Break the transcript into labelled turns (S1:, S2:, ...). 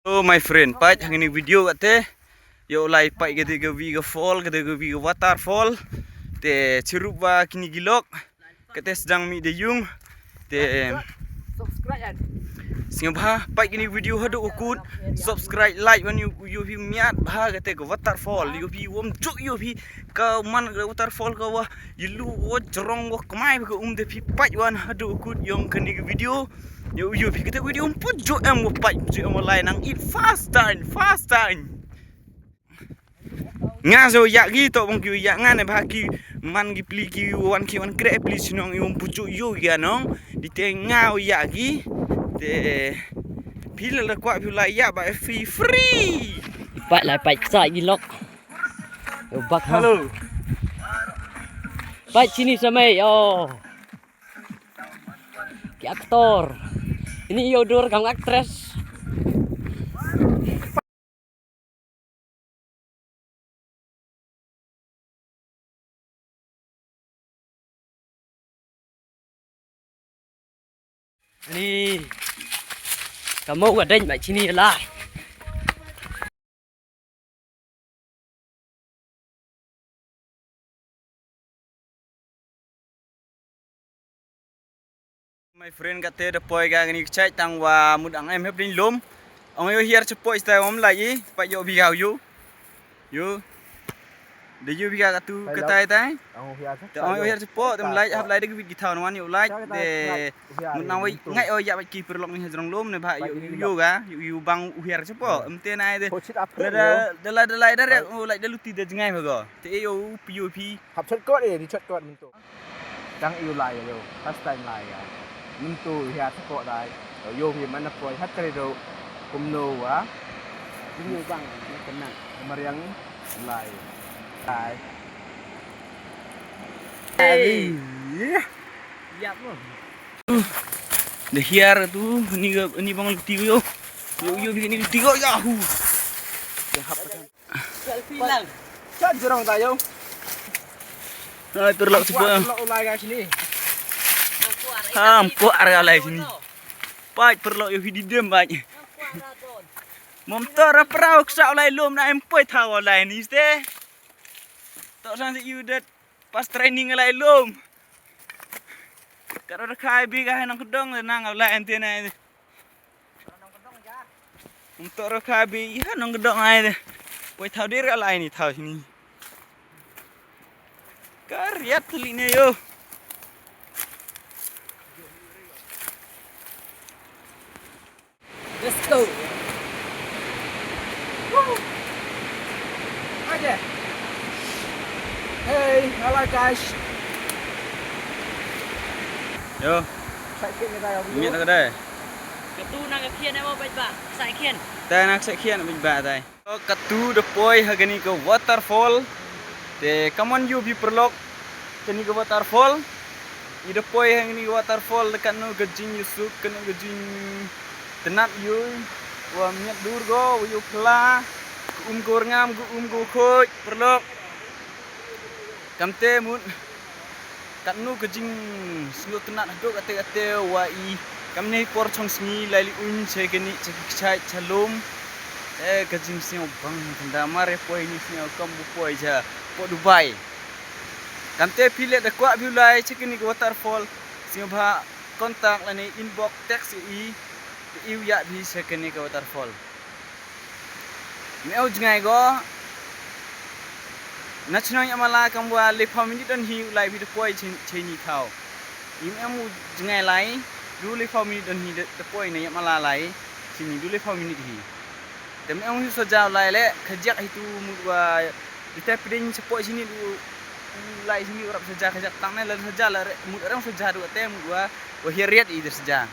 S1: Oh my friend, pai hang ini video kate yo lai pai gede ke vi ke fall gede ke vi ke waterfall te ciruba kini gilok kate sedang mi de yung te singabha pai kini video hadu ukut subscribe like when you vi miat bha kate ke waterfall you vi wom juk you vi ka man ke waterfall ka wa yilu wo jorong wo kmai ke de vi pai wan hadu ukut yong kini video yo kita video pujo em pai pujo em lai nang eat fast time nga zo ya gi to bong ki ya nga ne ba ki man gi pli ki wan kre pli sinong yum pujo yo ya nong di te nga ya gi te pil la kwa pi la ya ba free
S2: Pak lại bạch sai vlog. Bak
S1: halo
S2: Pak sini sama yo. Ki aktor. Ini Yodur kang aktres. Ini kamu gak ada mbak sini lah.
S1: my friend kate de poi ga ni chai tang wa mudang em hep din lom ong yo hier che poi sta om lai pa yo bi gao yo de yo bi ga tu ka tai tai ong yo hier che po tem lai hap lai de vi githau no yo lai de mun na wai ngai o ya ba ki per lok ni jrong lom ne ba yo ga yo bang hier che po em te nai de de lai de o lai de luti de ngai ba go te yo pi
S3: học chất cốt đi chất cốt mình tụ đang yêu lại rồi phát time lại mình tụ hiện chất cốt lại ở vô thì mình phải hát cái rồi cùng nô quá
S2: Ini bang, tenang.
S3: kemarin lại tại
S2: Siap loh.
S1: de hier tu ni bang luti yo bikin ni luti yo yahu ya hap
S2: Selfie lang.
S3: chất jurong tayo
S1: terlok sebuah
S3: lo lại cái sini
S1: hampo area lai sini pai perlo yo hidi dem bai mom tora prau ksa lai lom na em poi thao lai ni ste to sang you that pas training lai lom karo khai bi ga nang kedong nang lai ente na mom tora khai bi ha nang kedong ai poi thao dir lai ni thao sini kariat teline yo
S2: Let's go.
S3: aja hey hello guys
S1: yo
S3: chạy kia người ta không
S1: miết cái đây
S2: Ketu nang kian em bạch bạc, sai kian.
S1: tai nak sekian bin ba tai katu de poi hagani ke waterfall te kaman you bi perlok kani ke waterfall i de poi hagani waterfall dekat no gejing yusuk kena gejing tenat you wa miat durgo you kla gor ngam go khoj perlok kamte mun kat no gejing sio tenat dok ate wa i kamne por chong sni laili un che keni chai chalom gejing sio bang tanda mare poi ni sio kam bu poi ja po Dubai kamte pile de kwa bi lai chekini ke waterfall sio bha kontak lani inbox text i iu ya bi chekini ke waterfall meu jngai go national amala kamwa le family don hi lai bi de poi cheni thao im emu jngai lai du le family don hi de poi ne amala lai chini du le family hi tem emu so jaw lai le khajak itu mudwa kita pidin sepoi sini du lai sini orang saja khajak tang ne le saja la mud orang saja du tem gua wahiriat i de saja